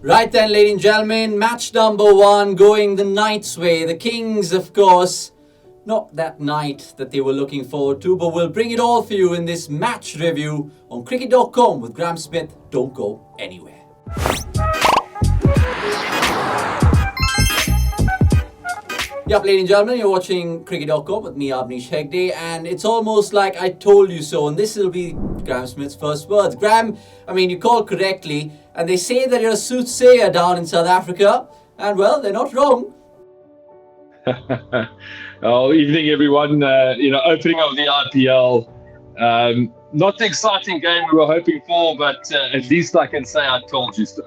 Right then, ladies and gentlemen, match number 1 going the Knights' way. The Kings, of course, not that night that they were looking forward to, but we'll bring it all for you in this match review on cricket.com with Graeme Smith. Don't go anywhere. Yep, ladies and gentlemen, you're watching cricket.com with me, Abnish Hegde, and it's almost like I told you so, and this will be Graeme Smith's first words. Graeme, you called correctly, and they say that you're a soothsayer down in South Africa, and well, they're not wrong. Oh, evening everyone. Opening of the IPL. Not the exciting game we were hoping for, but at least I can say I told you so.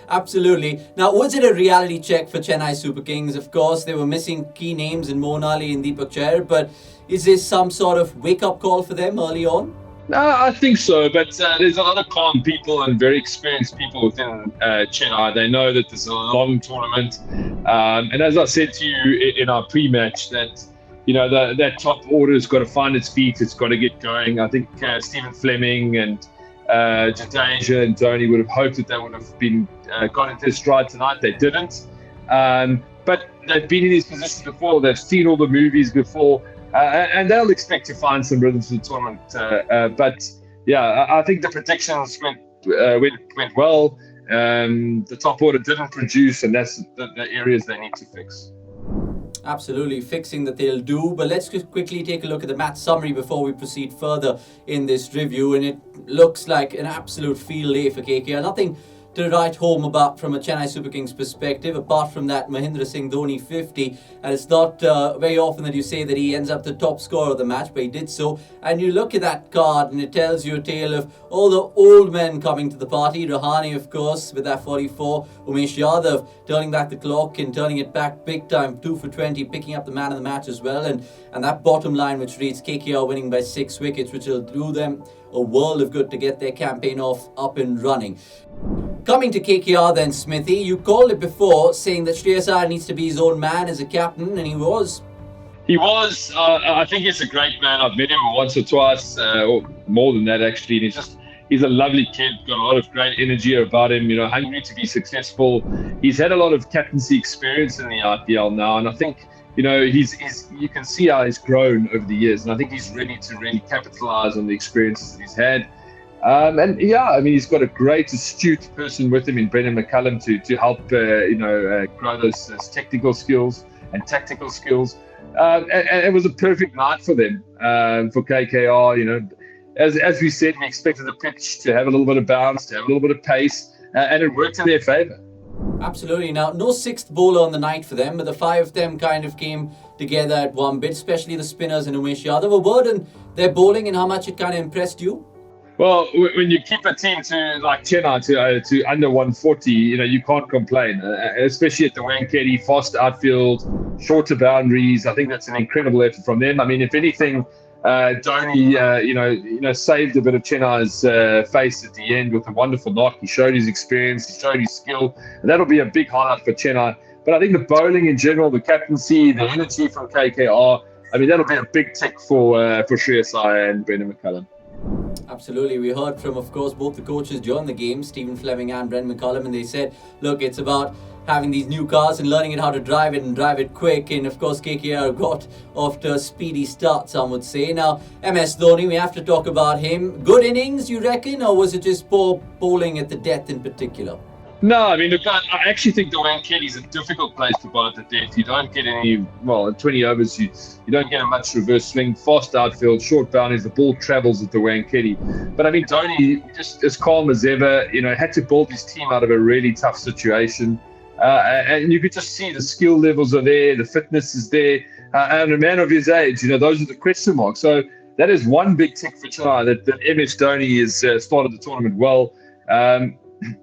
Absolutely. Now, was it a reality check for Chennai Super Kings? Of course, they were missing key names in Moeen Ali and Deepak Chahar, but is this some sort of wake-up call for them early on? No, I think so, but there's a lot of calm people and very experienced people within Chennai. They know that this is a long tournament. And as I said to you in our pre-match, that that top order's got to find its feet. It's got to get going. I think Stephen Fleming and Jadeja and Dhoni would have hoped that they would have been got into stride tonight. They didn't. But they've been in these positions before. They've seen all the movies before. And they'll expect to find some rhythms for the tournament. But yeah, I think the predictions went well. The top order didn't produce, and that's the areas they need to fix. Absolutely, fixing that they'll do. But let's just quickly take a look at the match summary before we proceed further in this review. And it looks like an absolute field day for KKR. Nothing to write home about from a Chennai Super Kings perspective, apart from that Mahendra Singh Dhoni 50. And it's not very often that you say that he ends up the top scorer of the match, but he did so. And you look at that card and it tells you a tale of all the old men coming to the party. Rahane, of course, with that 44. Umesh Yadav turning back the clock and turning it back big time, 2 for 20, picking up the man of the match as well. And that bottom line which reads KKR winning by 6 wickets, which will do them a world of good to get their campaign off up and running. Coming to KKR then, Smithy, you called it before, saying that Shreyas Iyer needs to be his own man as a captain, and he was. He was. I think he's a great man. I've met him once or twice, or more than that actually. And he's a lovely kid, got a lot of great energy about him, hungry to be successful. He's had a lot of captaincy experience in the IPL now, and I think, he's you can see how he's grown over the years, and I think he's ready to really capitalize on the experiences that he's had. He's got a great, astute person with him in Brendan McCullum to help, grow those technical skills and tactical skills. And it was a perfect night for them, for KKR. As we said, we expected the pitch to have a little bit of bounce, to have a little bit of pace, and it worked in their favour. Absolutely. Now, no sixth bowler on the night for them, but the 5 of them kind of came together at one bit, especially the spinners and Umesh Yadav. A word on their bowling and how much it kind of impressed you? Well, when you keep a team to like Chennai to under 140, you can't complain, especially at the Wankhede, fast outfield, shorter boundaries. I think that's an incredible effort from them. If anything, Dhoni, saved a bit of Chennai's face at the end with a wonderful knock. He showed his experience, he showed his skill, and that'll be a big highlight for Chennai. But I think the bowling in general, the captaincy, the energy from KKR, that'll be a big tick for Shreyas Iyer and Brendan McCullum. Absolutely. We heard from, of course, both the coaches during the game, Stephen Fleming and Brendan McCullum, and they said, look, it's about having these new cars and learning how to drive it and drive it quick. And of course, KKR got off to a speedy start, some would say. Now, MS Dhoni, we have to talk about him. Good innings, you reckon, or was it just poor bowling at the death in particular? No, look, I actually think the Wankhede is a difficult place to bowl at the death. You don't get any, in 20 overs, you don't get a much reverse swing, fast outfield, short boundaries, the ball travels at the Wankhede. But Dhoni, just as calm as ever, had to build his team out of a really tough situation. And you could just see the skill levels are there, the fitness is there, and a man of his age, those are the question marks. So that is one big tick for Chennai, that MS Dhoni has started the tournament well.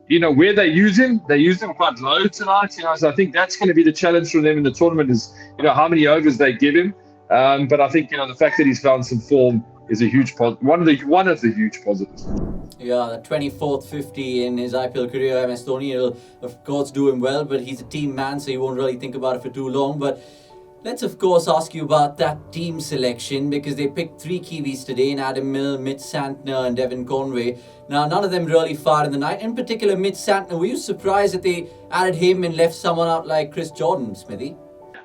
Where they use him quite low tonight, so I think that's going to be the challenge for them in the tournament is, how many overs they give him. But I think, the fact that he's found some form is a huge one of the huge positives. Yeah, the 24th 50 in his IPL career, MS Dhoni will, of course, do him well, but he's a team man, so he won't really think about it for too long. But Let's of course ask you about that team selection, because they picked three Kiwis today in Adam Milne, Mitch Santner and Devin Conway. Now none of them really fired in the night. In particular Mitch Santner, were you surprised that they added him and left someone out like Chris Jordan, Smithy?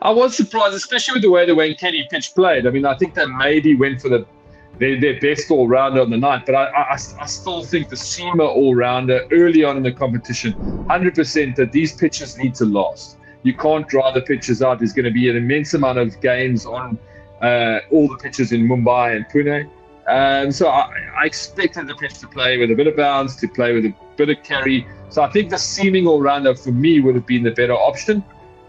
I was surprised, especially with the way the Wankhede pitch played. I mean, I think they maybe went for their best all-rounder on the night, but I still think the seamer all-rounder early on in the competition, 100% that these pitches need to last. You can't dry the pitches out. There's going to be an immense amount of games on all the pitches in Mumbai and Pune. So I expected the pitch to play with a bit of bounce, to play with a bit of carry. So I think the seaming all-rounder for me would have been the better option.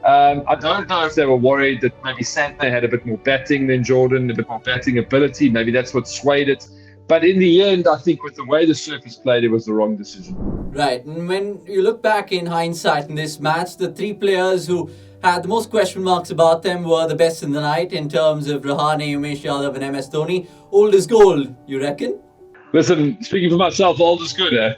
I don't know if they were worried that maybe Santner had a bit more batting than Jordan, a bit more batting ability. Maybe that's what swayed it. But in the end, I think with the way the surface played, it was the wrong decision. Right. And when you look back in hindsight in this match, the three players who had the most question marks about them were the best in the night in terms of Rahane, Umesh Yadav and MS Dhoni. Old is gold, you reckon? Listen, speaking for myself, old is good, eh?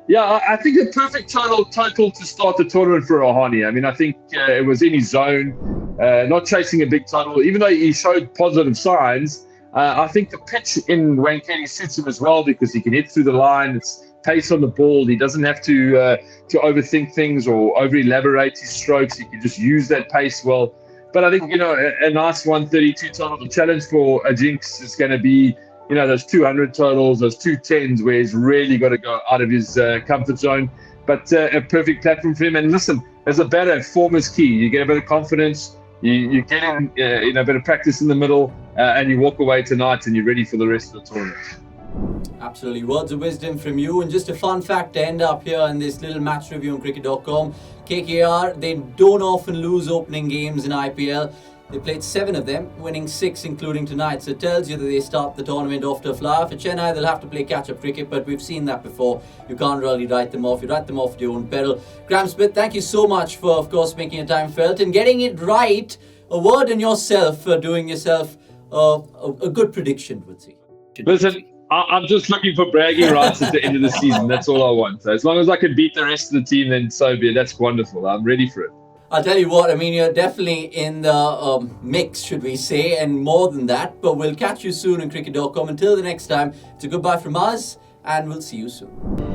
Yeah, I think a perfect total to start the tournament for Rahane. I mean, I think it was in his zone, not chasing a big title, even though he showed positive signs. I think the pitch in Wankhede suits him as well, because he can hit through the line. It's pace on the ball. He doesn't have to overthink things or over-elaborate his strokes. He can just use that pace well. But I think, a nice 132 total. The challenge for Ajink's is going to be, those 200 totals, those 210s, where he's really got to go out of his comfort zone. But a perfect platform for him. And listen, as a batter, form is key. You get a bit of confidence. You get in, a bit of practice in the middle, and you walk away tonight and you're ready for the rest of the tournament. Absolutely. Words of wisdom from you. And just a fun fact to end up here in this little match review on cricket.com. KKR, they don't often lose opening games in IPL. They played 7 of them, winning 6 including tonight. So it tells you that they start the tournament off to a flyer. For Chennai, they'll have to play catch-up cricket, but we've seen that before. You can't really write them off. You write them off at your own peril. Graeme Smith, thank you so much for, of course, making your time felt and getting it right. A word on yourself for doing yourself a good prediction, would say. Listen, I'm just looking for bragging rights at the end of the season. That's all I want. So as long as I can beat the rest of the team, then so be it. That's wonderful. I'm ready for it. I'll tell you what, I mean, you're definitely in the mix, should we say, and more than that. But we'll catch you soon on cricket.com. Until the next time, it's a goodbye from us, and we'll see you soon.